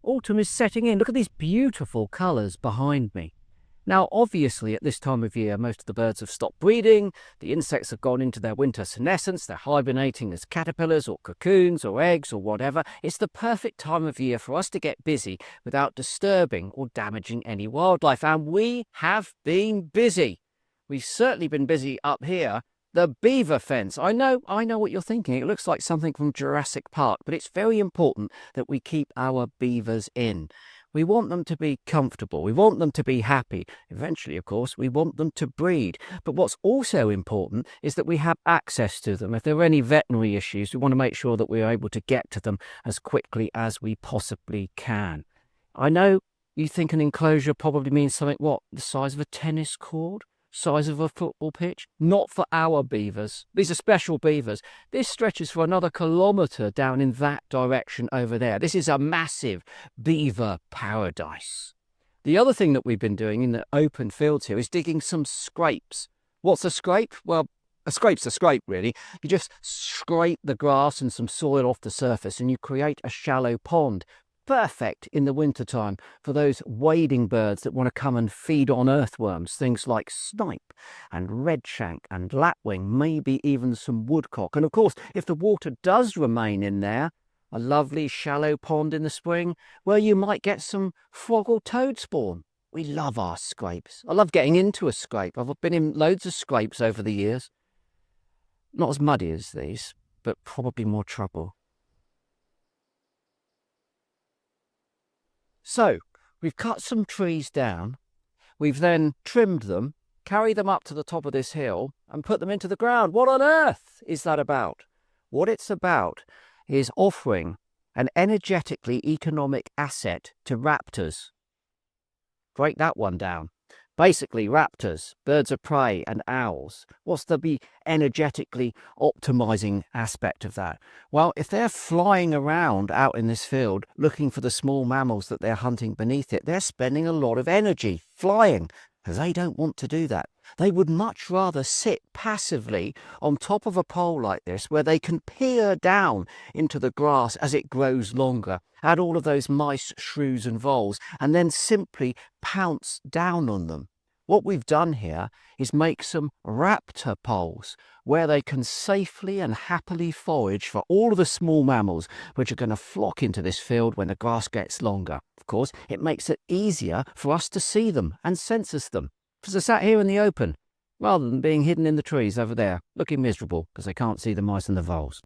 Autumn is setting in. Look at these beautiful colours behind me. Now, obviously, at this time of year, most of the birds have stopped breeding, the insects have gone into their winter senescence, they're hibernating as caterpillars or cocoons or eggs or whatever. It's the perfect time of year for us to get busy without disturbing or damaging any wildlife, and we have been busy. We've certainly been busy up here. The beaver fence. I know what you're thinking. It looks like something from Jurassic Park, but it's very important that we keep our beavers in. We want them to be comfortable. We want them to be happy. Eventually, of course, we want them to breed. But what's also important is that we have access to them. If there are any veterinary issues, we want to make sure that we're able to get to them as quickly as we possibly can. I know you think an enclosure probably means something, what, the size of a tennis court? Size of a football pitch? Not for our beavers. These are special beavers. This stretches for another kilometre down in that direction over there. This is a massive beaver paradise. The other thing that we've been doing in the open fields here is digging some scrapes. What's a scrape? Well, a scrape's a scrape, really. You just scrape the grass and some soil off the surface and you create a shallow pond. Perfect in the wintertime for those wading birds that want to come and feed on earthworms, things like snipe and redshank and lapwing, maybe even some woodcock. And of course, if the water does remain in there, a lovely shallow pond in the spring, well, you might get some frog or toad spawn. We love our scrapes. I love getting into a scrape. I've been in loads of scrapes over the years. Not as muddy as these, but probably more trouble. So, we've cut some trees down, we've then trimmed them, carried them up to the top of this hill and put them into the ground. What on earth is that about? What it's about is offering an energetically economic asset to raptors. Break that one down. Basically, raptors, birds of prey and owls. What's the energetically optimizing aspect of that? Well, if they're flying around out in this field looking for the small mammals that they're hunting beneath it, they're spending a lot of energy flying. They don't want to do that. They would much rather sit passively on top of a pole like this where they can peer down into the grass as it grows longer, add all of those mice, shrews and voles, and then simply pounce down on them. What we've done here is make some raptor poles where they can safely and happily forage for all of the small mammals which are going to flock into this field when the grass gets longer. Of course, it makes it easier for us to see them and census them. Because they're sat here in the open, rather than being hidden in the trees over there, looking miserable because they can't see the mice and the voles.